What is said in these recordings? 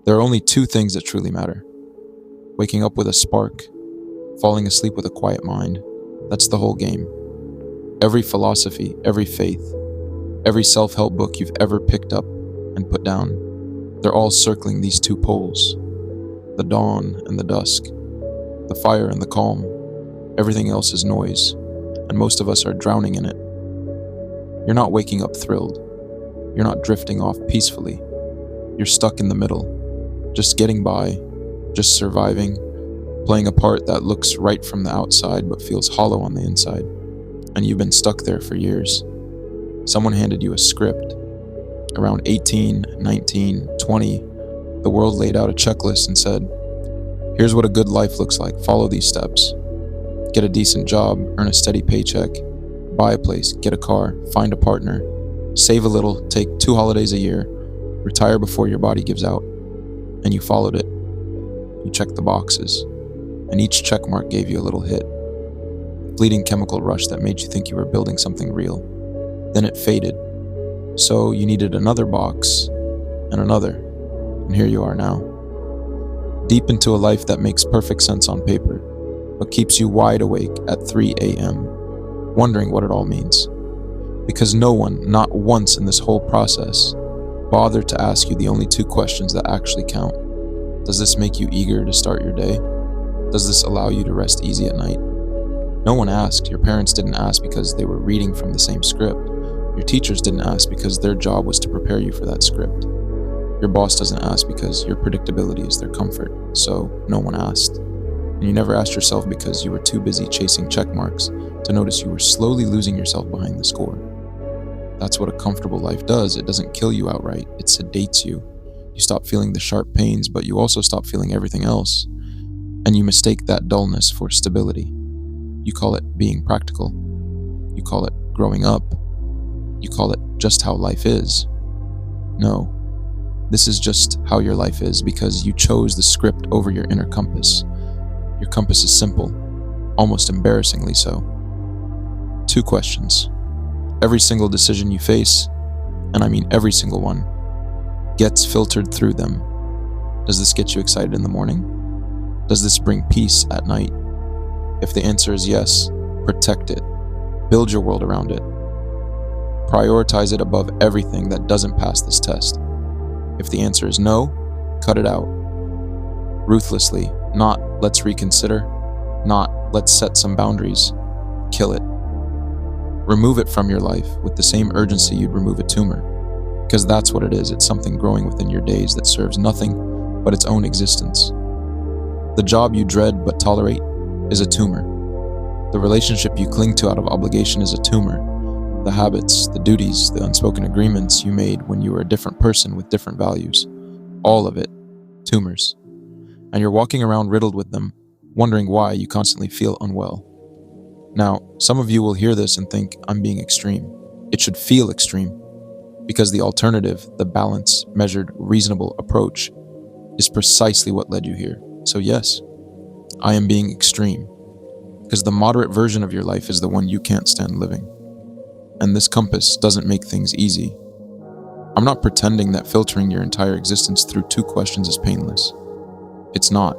There are only two things that truly matter: waking up with a spark, falling asleep with a quiet mind. That's the whole game. Every philosophy, every faith, every self-help book you've ever picked up and put down, they're all circling these two poles: the dawn and the dusk, the fire and the calm. Everything else is noise, and most of us are drowning in it. You're not waking up thrilled. You're not drifting off peacefully. You're stuck in the middle, just getting by, just surviving, playing a part that looks right from the outside but feels hollow on the inside. And you've been stuck there for years. Someone handed you a script. Around 18, 19, 20, the world laid out a checklist and said, here's what a good life looks like. Follow these steps. Get a decent job, earn a steady paycheck, buy a place, get a car, find a partner, save a little, take 2 holidays a year, retire before your body gives out. And you followed it. You checked the boxes, and each check mark gave you a little hit. A fleeting chemical rush that made you think you were building something real. Then it faded. So you needed another box, and another, and here you are now. Deep into a life that makes perfect sense on paper, but keeps you wide awake at 3 a.m., wondering what it all means. Because no one, not once in this whole process, bothered to ask you the only 2 questions that actually count. Does this make you eager to start your day? Does this allow you to rest easy at night? No one asked. Your parents didn't ask because they were reading from the same script. Your teachers didn't ask because their job was to prepare you for that script. Your boss doesn't ask because your predictability is their comfort, so no one asked. And you never asked yourself because you were too busy chasing check marks to notice you were slowly losing yourself behind the score. That's what a comfortable life does. It doesn't kill you outright, it sedates you. You stop feeling the sharp pains, but you also stop feeling everything else. And you mistake that dullness for stability. You call it being practical. You call it growing up. You call it just how life is. No, this is just how your life is because you chose the script over your inner compass. Your compass is simple, almost embarrassingly so. 2 questions. Every single decision you face, and I mean every single one, gets filtered through them. Does this get you excited in the morning? Does this bring peace at night? If the answer is yes, protect it. Build your world around it. Prioritize it above everything that doesn't pass this test. If the answer is no, cut it out. Ruthlessly, not let's reconsider, not let's set some boundaries. Kill it. Remove it from your life with the same urgency you'd remove a tumor. Because that's what it is. It's something growing within your days that serves nothing but its own existence. The job you dread but tolerate is a tumor. The relationship you cling to out of obligation is a tumor. The habits, the duties, the unspoken agreements you made when you were a different person with different values. All of it, tumors. And you're walking around riddled with them, wondering why you constantly feel unwell. Now, some of you will hear this and think I'm being extreme. It should feel extreme. Because the alternative, the balanced, measured, reasonable approach, is precisely what led you here. So yes, I am being extreme. Because the moderate version of your life is the one you can't stand living. And this compass doesn't make things easy. I'm not pretending that filtering your entire existence through 2 questions is painless. It's not.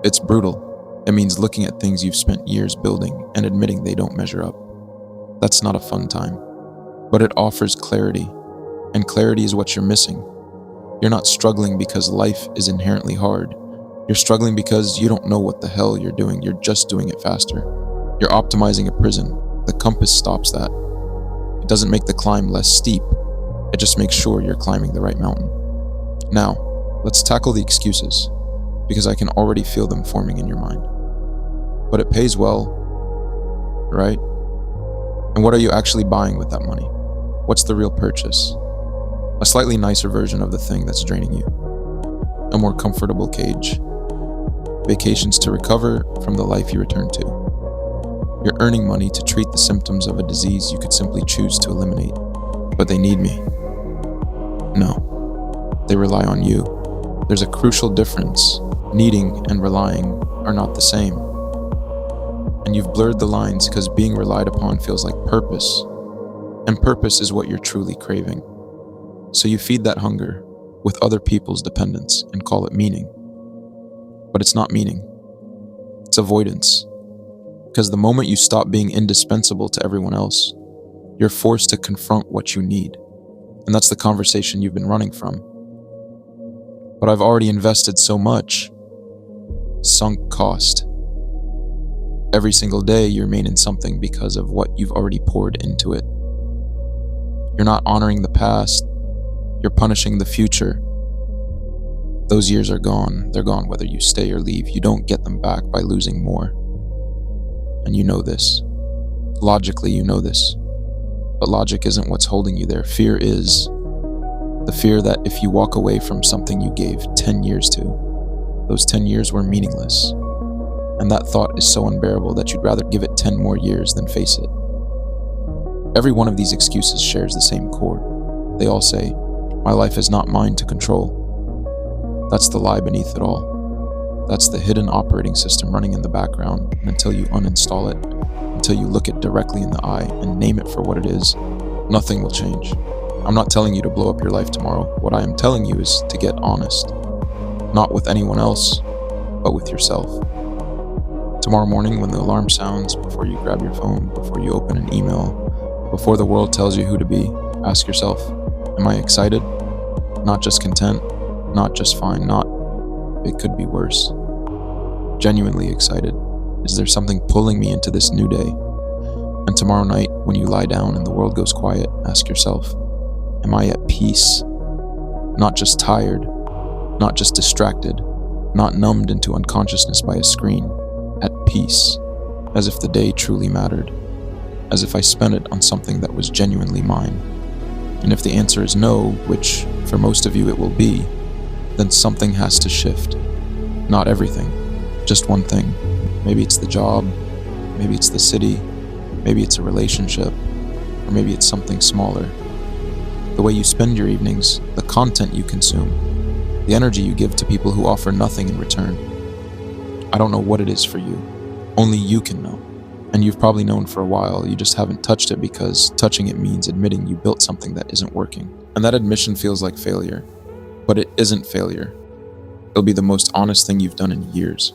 It's brutal. It means looking at things you've spent years building and admitting they don't measure up. That's not a fun time. But it offers clarity, and clarity is what you're missing. You're not struggling because life is inherently hard. You're struggling because you don't know what the hell you're doing. You're just doing it faster. You're optimizing a prison. The compass stops that. It doesn't make the climb less steep. It just makes sure you're climbing the right mountain. Now, let's tackle the excuses, because I can already feel them forming in your mind. But it pays well, right? And what are you actually buying with that money? What's the real purchase? A slightly nicer version of the thing that's draining you. A more comfortable cage. Vacations to recover from the life you return to. You're earning money to treat the symptoms of a disease you could simply choose to eliminate. But they need me. No, they rely on you. There's a crucial difference. Needing and relying are not the same. And you've blurred the lines because being relied upon feels like purpose. And purpose is what you're truly craving. So you feed that hunger. with other people's dependence and call it meaning. But it's not meaning, it's avoidance. Because the moment you stop being indispensable to everyone else, you're forced to confront what you need. And that's the conversation you've been running from. But I've already invested so much. Sunk cost. Every single day you remain in something because of what you've already poured into it. You're not honoring the past, you're punishing the future. Those years are gone. They're gone whether you stay or leave. You don't get them back by losing more. And you know this. Logically, you know this. But logic isn't what's holding you there. Fear is. The fear that if you walk away from something you gave 10 years to, those 10 years were meaningless. And that thought is so unbearable that you'd rather give it 10 more years than face it. Every one of these excuses shares the same core. They all say, my life is not mine to control. That's the lie beneath it all. That's the hidden operating system running in the background, and until you uninstall it, until you look it directly in the eye and name it for what it is, nothing will change. I'm not telling you to blow up your life tomorrow. What I am telling you is to get honest. Not with anyone else, but with yourself. Tomorrow morning when the alarm sounds, before you grab your phone, before you open an email, before the world tells you who to be, ask yourself, am I excited? Not just content, not just fine, not, it could be worse. Genuinely excited. Is there something pulling me into this new day? And tomorrow night, when you lie down and the world goes quiet, ask yourself, am I at peace? Not just tired, not just distracted, not numbed into unconsciousness by a screen. At peace, as if the day truly mattered, as if I spent it on something that was genuinely mine. And if the answer is no, which for most of you it will be, then something has to shift. Not everything, just one thing. Maybe it's the job, maybe it's the city, maybe it's a relationship, or maybe it's something smaller. The way you spend your evenings, the content you consume, the energy you give to people who offer nothing in return. I don't know what it is for you. Only you can know. And you've probably known for a while, you just haven't touched it because touching it means admitting you built something that isn't working. And that admission feels like failure. But it isn't failure. It'll be the most honest thing you've done in years.